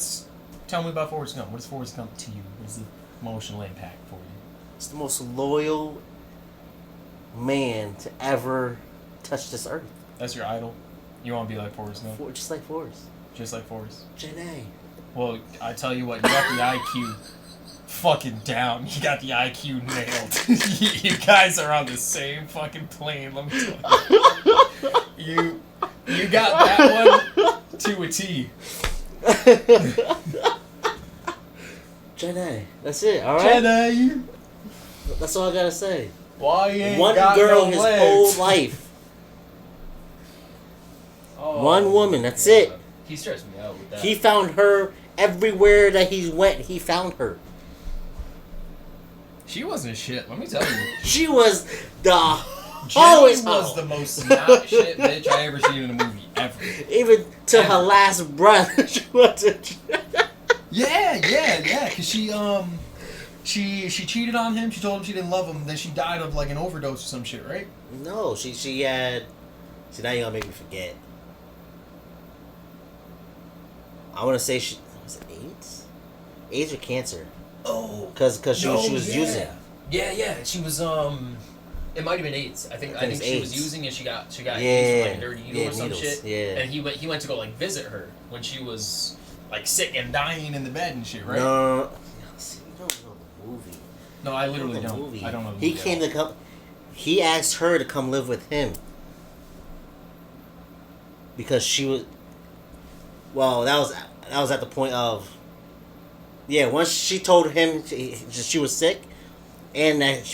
tell me about Forrest Gump. What is Forrest Gump to you? What is the emotional impact for you? It's the most loyal man to ever touch this earth. That's your idol. You want to be like Forrest Gump, Just like Forrest. just like Forrest. Janae. Well, I tell you what, you got the IQ fucking down. You got the IQ nailed. You guys are on the same fucking plane. Let me tell you. You got that one to a T. Janae. That's it, alright? Jedi. That's all I gotta say. Why you ain't One got girl no his legs? whole life. Oh, One woman, that's it. He stressed me out with that. He found her everywhere that he went. He found her. She wasn't shit, let me tell you. She was the Jenny always was hoe. the most not shit bitch I ever seen in a movie, ever. Even to her last breath. She wasn't. Yeah, because she cheated on him. She told him she didn't love him. Then she died of like an overdose or some shit, right? No, she had. See, now you're gonna make me forget. I want to say she was it AIDS or cancer? Oh, Because she was using. Yeah. She was it might have been AIDS. I think it's she was AIDS. using and she got Yeah, AIDS from like a dirty needle yeah, or some needles, shit. yeah. And he went to go like visit her when she was like sick and dying in the bed and shit, right? No, see, you don't know the movie. No, I literally The don't. movie. I don't know. The He movie came at to come. He asked her to come live with him because she was. Well, that was at the point of. Yeah, once she told him she was sick, and that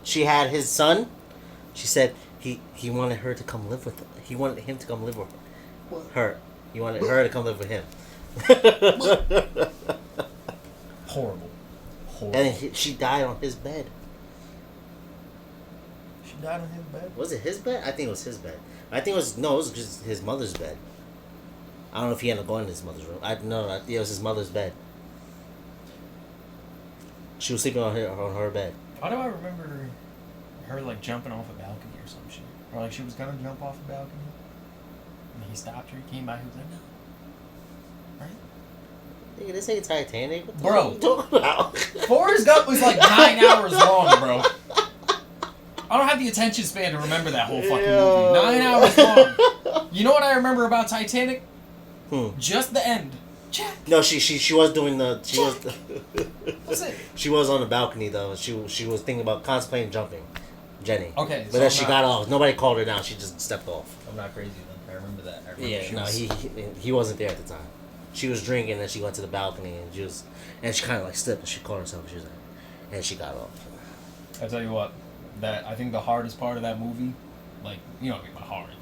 she had his son, she said he wanted her to come live with him. He wanted him to come live with her. He wanted her to come live with him. Horrible. And she died on his bed. She died on his bed. Was it his bed? I think it was his bed. I think it was just his mother's bed. I don't know if he ended up going to his mother's room. It was his mother's bed. She was sleeping on her bed. Why do I remember her like jumping off a balcony or some shit? Or like she was gonna jump off a balcony, and he stopped her. He came by. He was like, "No." Right? Nigga, this ain't Titanic. What the Bro. fuck you talking about? Forrest Gump was like 9 hours long, bro. I don't have the attention span to remember that whole fucking movie. 9 hours long. You know what I remember about Titanic? Just the end. Check. No, she was doing the That's it. she was on the balcony though. She was thinking about contemplating jumping, Jenny. Okay, but so then I'm she not- got off. Nobody called her down. She just stepped off. I'm not crazy then. I remember that. I remember Yeah, she no, was- he wasn't there at the time. She was drinking and she went to the balcony and she kind of like slipped and she caught herself. She was like, and she got off. I tell you what, that I think the hardest part of that movie, like the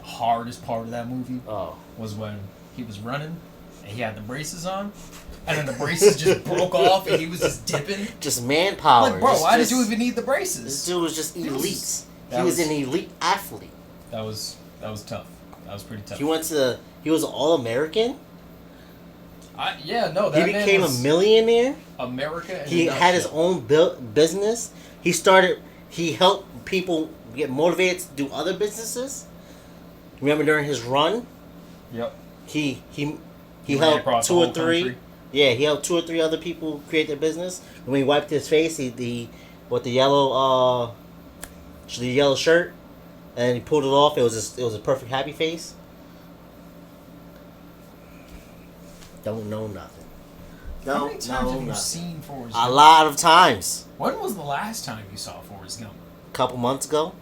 hardest part of that movie Oh, was when he was running and he had the braces on, and then the braces just broke off, and he was just dipping. Just manpower. Like, bro, just, why just, did you even need the This braces? dude was just elite. He was an elite athlete. That was tough. That was pretty tough. He was an All-American. Yeah, no, that He man became a was millionaire. America. He had his own business. He helped people get motivated to do other businesses. Remember during his run? Yep. He ran helped across two the or whole three. country. Yeah, he helped 2 or 3 other people create their business. When he wiped his face, the yellow shirt, and he pulled it off. It was a perfect happy face. Don't know nothing. How many Don't times know have you nothing. seen Forrest A Gump? lot of times. When was the last time you saw Forrest Gump? A couple months ago.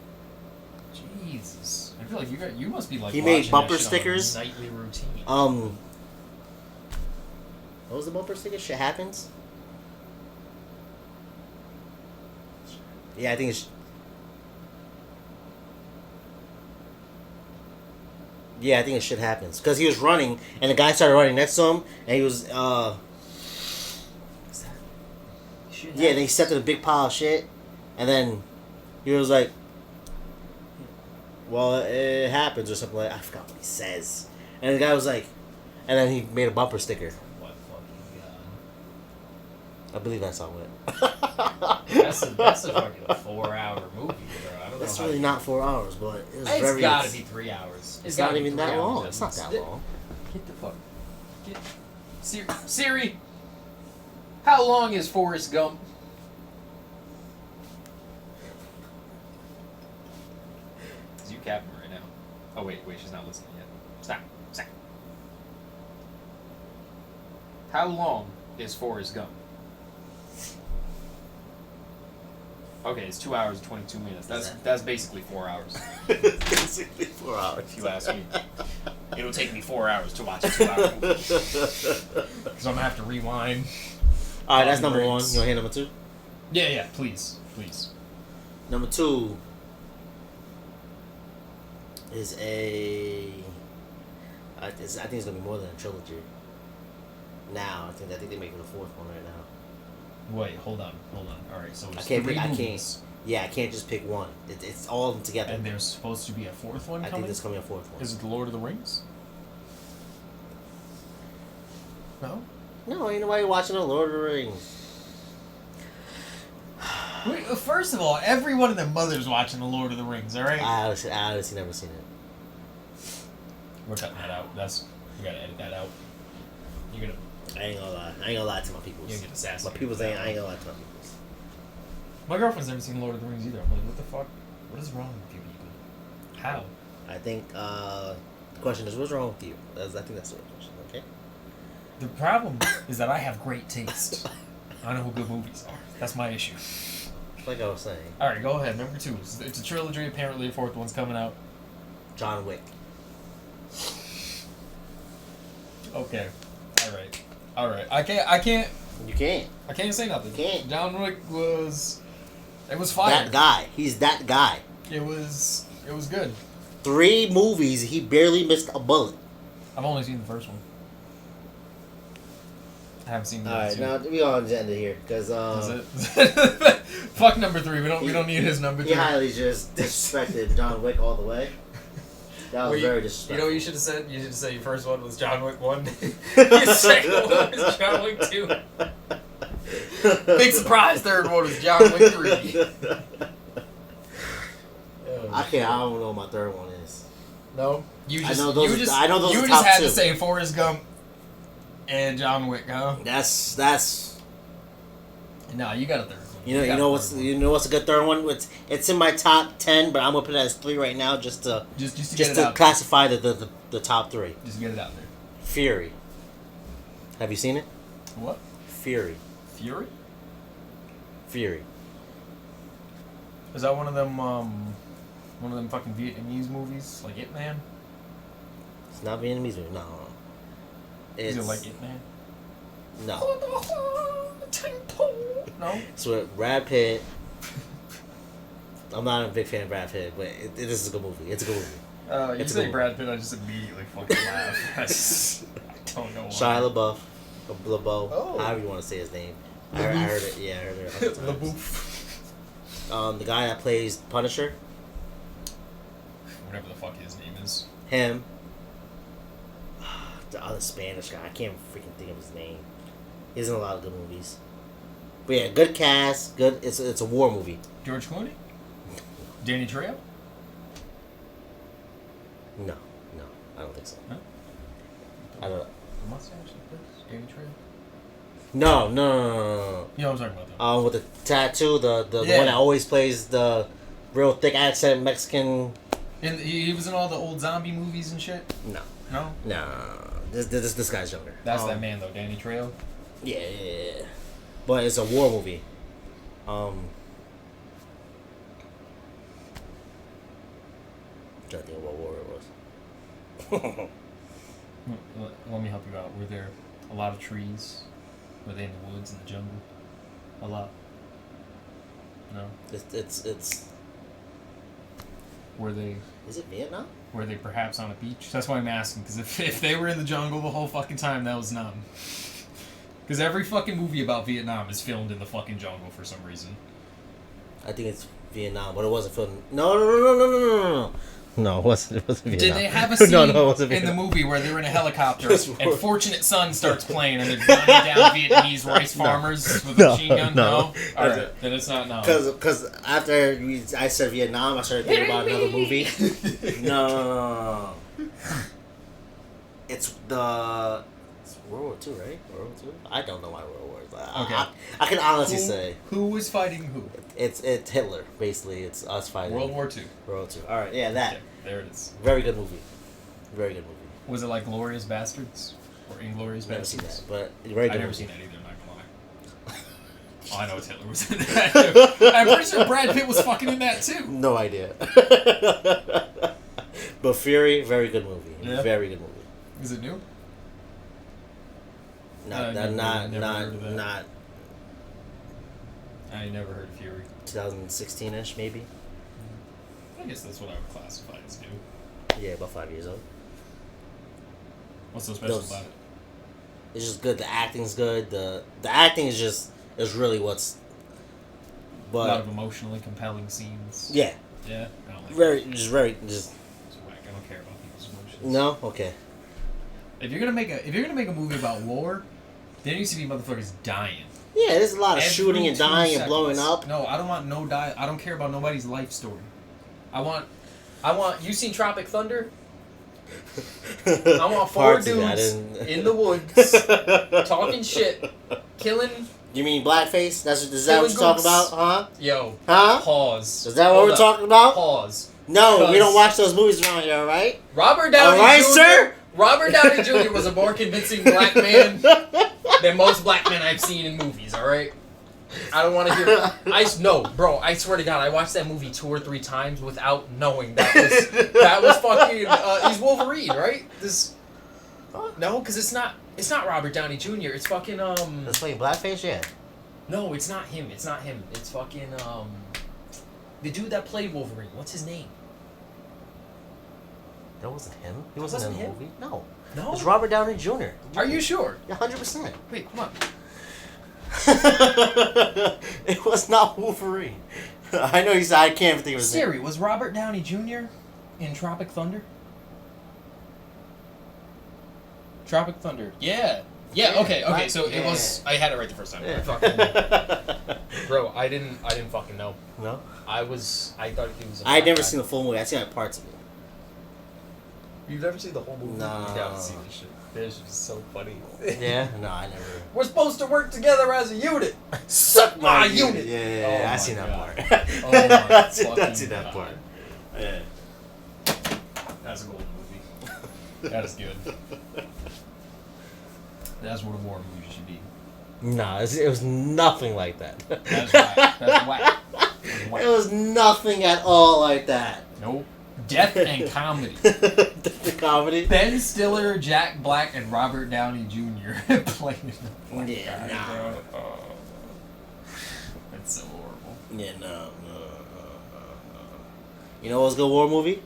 Jesus, I feel like you must be like He made watching bumper that shit stickers. on a nightly routine. What was the bumper sticker? Shit happens. Yeah, I think it's. Yeah, I think it shit happens because he was running and the guy started running next to him and he was yeah, then he stepped in a big pile of shit and then he was like, well, it happens or something like I forgot what he says, and the guy was like, and then he made a bumper sticker. What fucking god? I believe that's how it went. That's a fucking 4-hour movie, bro. I don't That's know. really not 4 hours, but it was It's very. gotta be 3 hours. It's gotta not be even 3 that hours long. at It's not least. that long. Get the fuck. Siri. How long is Forrest Gump? Is you capping right now? Oh wait, she's not listening yet. Stop. How long is Forrest Gump? Okay, it's 2 hours and 22 minutes. That's basically 4 hours. Basically 4 hours. If you ask me. It'll take me 4 hours to watch a 2-hour movie. Because I'm gonna have to rewind. Alright, that's number Breaks. 1. You wanna hear number 2? Yeah, please. Number 2 is I think it's gonna be more than a trilogy. Now, I think they're making a 4th one right now. Wait, hold on. Alright, so it's I three can't. movies. Yeah, I can't just pick one. It's all of them together. And there's supposed to be a 4th one I think coming? there's coming a 4th one. Is it The Lord of the Rings? No? No, ain't nobody watching the Lord of the Rings. Wait, first of all, every one of their mothers watching The Lord of the Rings, alright? I honestly never seen it. We're cutting that out. We gotta edit that out. You're gonna... I ain't gonna lie to my peoples. You're gonna get assassinated. My peoples I ain't gonna lie to my peoples. My girlfriend's never seen Lord of the Rings either. I'm like, what the fuck? What is wrong with you people? How? I think the question is, what's wrong with you? I think that's the right question. Okay. The problem is that I have great taste. I know who good movies are. That's my issue. Like I was saying, Alright, go ahead. Number 2. It's a trilogy. Apparently, the 4th one's coming out. John Wick. Okay. Alright. I can't You can't. say nothing. You can't. John Wick was... It was fire. That guy. He's that guy. It was good. 3 movies, he barely missed a bullet. I've only seen the first one. I haven't seen the other Alright, two. now we on agenda here, because That's it. Fuck number 3. We don't need his number 3. he highly just disrespected John Wick all the way. That was very disrespectful. You know what you should have said? You should say your first one was John Wick 1. Your second one was John Wick 2. Big surprise, third one was John Wick 3. I don't know what my third one is. No? You just, I know those you just, I know those you are just top had 2. to say Forrest Gump and John Wick, huh? That's No, you got a third one. you know what's a good third one? It's in my top 10, but I'm gonna put it as 3 right now just to Just to get just it to out classify the top 3. there. Just get it out there. Fury. Have you seen it? What? Fury. Fury? Fury. Is that one of them fucking Vietnamese movies? Like It Man? It's not Vietnamese movie. No. Is it like It Man? No. No? It's with Brad Pitt. I'm not a big fan of Brad Pitt, but this is a good movie. It's a good movie. You It's a say good Brad Pitt, I just immediately fucking laugh. I don't know why. Shia LaBeouf, or LaBeouf, Oh. however you want to say his name. I heard it. Yeah, I heard it. A couple times. The guy that plays Punisher, Whatever the fuck his name is. him. The other Spanish guy, I can't freaking think of his name. He's in a lot of good movies. But yeah, good cast, good. It's a war movie. George Clooney? Danny Trejo? No, I don't think so. No? I don't. The mustache like this? Danny Trejo? No. You know what I'm talking about though. With the tattoo, the Yeah. one that always plays the real thick accent Mexican. And he was in all the old zombie movies and shit. No. No. This guy's younger. That's that man though, Danny Trejo. Yeah. But it's a war movie. Trying to think of what war it was. Let me help you out. Were there a lot of trees? Were they in the woods, in the jungle? A lot. No. It's. Were they? Is it Vietnam? Were they perhaps on a beach? That's why I'm asking. Because if they were in the jungle the whole fucking time, that was numb. Because every fucking movie about Vietnam is filmed in the fucking jungle for some reason. I think it's Vietnam, but it wasn't filmed. No. No, it wasn't Vietnam. Did they have a scene No, it wasn't in the Vietnam. movie where they're in a helicopter and Fortunate Son starts playing and they're gunning down Vietnamese rice farmers with a machine gun? No. Alright, then it's not no. Because after I said Vietnam, I started thinking about another movie. No. It's World War II, right? World War II? I don't know why World War II. Okay. I can honestly say Who was fighting who? it's Hitler. Basically, it's us fighting World War II. World War II. All right, yeah, that. Yeah, there it is. Very good movie. Very good movie. Was it like Glorious Bastards? Or Inglorious Never seen Bastards? that, but very good. I've never movie. seen that either, I'm not gonna lie. Oh, I know it's Hitler was in that. I'm pretty sure Brad Pitt was fucking in that too. No idea. But Fury, very good movie. Yeah. Very good movie. Is it new? Not never heard of that. not I never heard of Fury. 2016ish maybe. I guess that's what I would classify as new. Yeah, about 5 years old. What's so special Those- about it? It's just good. The acting's good. The acting is really what's. A lot But of emotionally compelling scenes. yeah, Yeah? I don't like very that. just It's whack. I don't care about people's emotions. no okay. If you're gonna make a movie about war, there needs to be motherfuckers dying. Yeah, there's a lot of Every shooting and 2 dying and seconds. blowing up. No, I don't want no die. I don't care about nobody's life story. I want. You seen Tropic Thunder? I want four Parts of it, I dudes didn't- in the woods talking shit, killing. You mean blackface? Is that what you're talking goats. about? Huh? Yo, Huh? pause. Is that what Hold we're up. talking about? Pause. No, we Because- don't watch those movies around here, all right? Robert Downey Alright, Jr. sir? Robert Downey Jr. was a more convincing black man than most black men I've seen in movies. All right. I don't want to hear. Bro. I swear to God, I watched that movie 2 or 3 times without knowing that was fucking. He's Wolverine, right? No, because it's not Robert Downey Jr. It's fucking Let's play blackface, yeah. No, it's not him. It's fucking the dude that played Wolverine. What's his name? That wasn't him. He That wasn't in wasn't the him? movie. No. No. It's Robert Downey Jr. Are you sure? Yeah, 100%. Wait, come on. It was not Wolverine. I know he's. I can't think of his name. Siri, was Robert Downey Jr. in Tropic Thunder? Tropic Thunder. Yeah. Yeah, okay. right? So it was. I had it right the first time. Yeah. Bro, I didn't fucking know. No. I thought he was. I had never seen the full movie. I seen like parts of it. You've never seen the whole movie? No. You gotta see this shit. This is so funny. Yeah. No, I never. We're supposed to work together as a unit. Suck my unit. Yeah, Oh I my seen that God. part. Oh my I seen fucking that God. part. Yeah. That's a golden movie. That is good. That's what a war movie should be. No, it was nothing like that. That's whack. That's whack. That's whack. It was nothing at all like that. Nope. Death and comedy. The comedy. Ben Stiller, Jack Black, and Robert Downey Jr. playing the black Yeah, guy, nah. bro. Oh. That's so horrible. Yeah, no. You know what's a good war movie?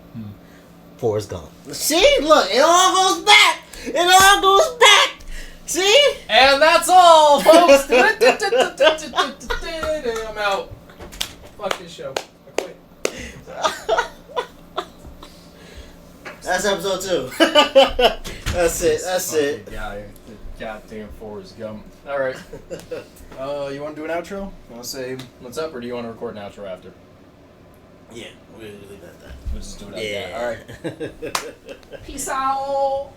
Forrest Gump. See, look, it all goes back. It all goes back. See? And that's all, folks. I'm out. Fuck this show. I quit. That's episode 2. That's it. That's it. Guy, the goddamn Forrest Gump. All right. You want to do an outro? You want to say what's up, or do you want to record an outro after? Yeah, we'll leave it at that. We'll just do it like Yeah. that. All right. Peace out.